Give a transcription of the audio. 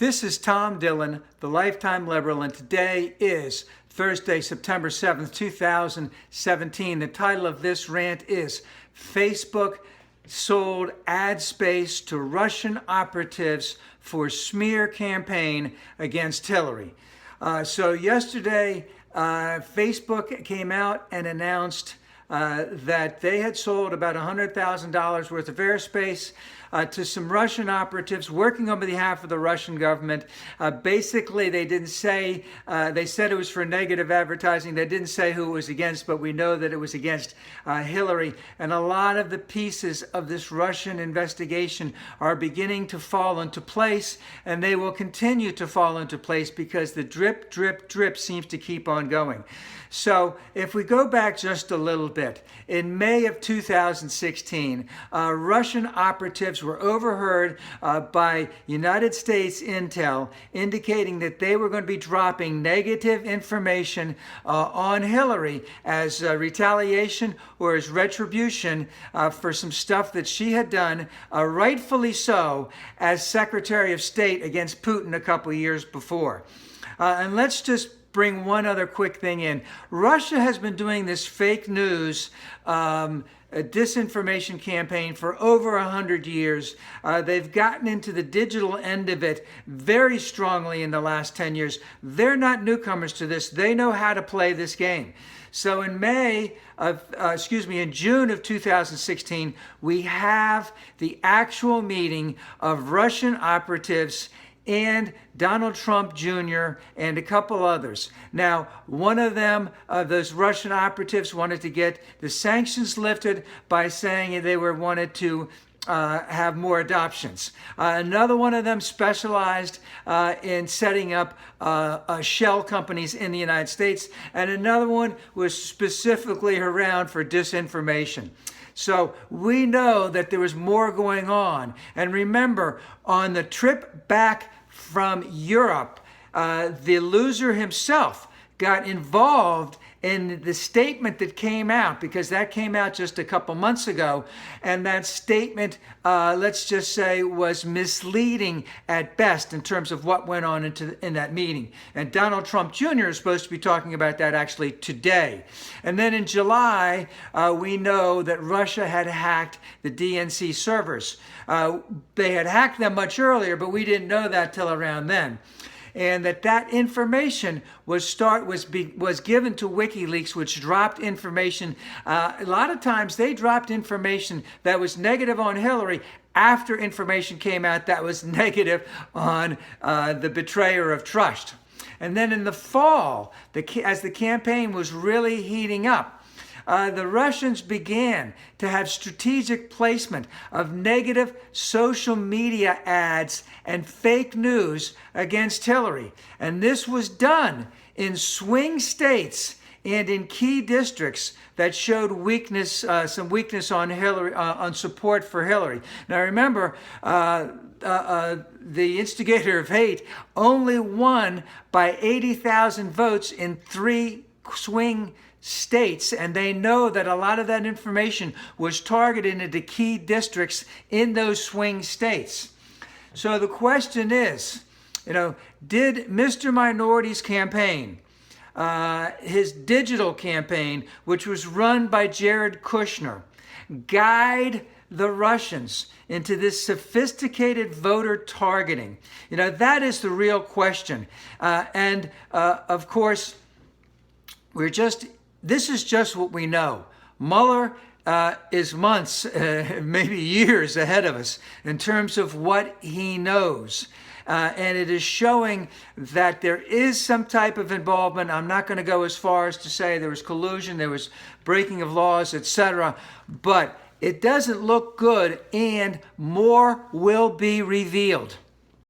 This is Tom Dillon, the Lifetime Liberal, and today is Thursday, September 7th, 2017. The title of this rant is Facebook sold ad space to Russian operatives for smear campaign against Hillary. So yesterday, Facebook came out and announced that they had sold about $100,000 worth of airspace to some Russian operatives working on behalf of the Russian government. Basically, they didn't say, they said it was for negative advertising. They didn't say who it was against, but we know that it was against Hillary. And a lot of the pieces of this Russian investigation are beginning to fall into place, and they will continue to fall into place because the drip, drip, drip seems to keep on going. So if we go back just a little bit, in May of 2016, Russian operatives were overheard by United States Intel indicating that they were going to be dropping negative information on Hillary as retaliation or as retribution for some stuff that she had done, rightfully so, as Secretary of State against Putin a couple of years before. And let's just bring one other quick thing in. Russia has been doing this fake news a disinformation campaign for over 100 years. They've gotten into the digital end of it very strongly in the last 10 years. They're not newcomers to this. They know how to play this game. So in in June of 2016, we have the actual meeting of Russian operatives and Donald Trump Jr. and a couple others. Now, one of them, those Russian operatives, wanted to get the sanctions lifted by saying they wanted to have more adoptions. Another one of them specialized in setting up shell companies in the United States, and another one was specifically around for disinformation. So we know that there was more going on. And remember, on the trip back from Europe, the loser himself got involved in the statement that came out, because that came out just a couple months ago, and that statement, let's just say, was misleading at best in terms of what went on in that meeting. And Donald Trump Jr. is supposed to be talking about that actually today. And then in July, we know that Russia had hacked the DNC servers. They had hacked them much earlier, but we didn't know that till around then. And that information was given to WikiLeaks, which dropped information. A lot of times they dropped information that was negative on Hillary after information came out that was negative on the betrayer of trust. And then in the fall, as the campaign was really heating up, the Russians began to have strategic placement of negative social media ads and fake news against Hillary. And this was done in swing states and in key districts that showed weakness, some weakness on Hillary, on support for Hillary. Now remember, the instigator of hate only won by 80,000 votes in 3 swing states, and they know that a lot of that information was targeted into key districts in those swing states. So the question is, did Mr. Minority's campaign, his digital campaign, which was run by Jared Kushner, guide the Russians into this sophisticated voter targeting? That is the real question. And of course, this is just what we know. Mueller is months, maybe years ahead of us in terms of what he knows. And it is showing that there is some type of involvement. I'm not going to go as far as to say there was collusion, there was breaking of laws, etc. But it doesn't look good, and more will be revealed.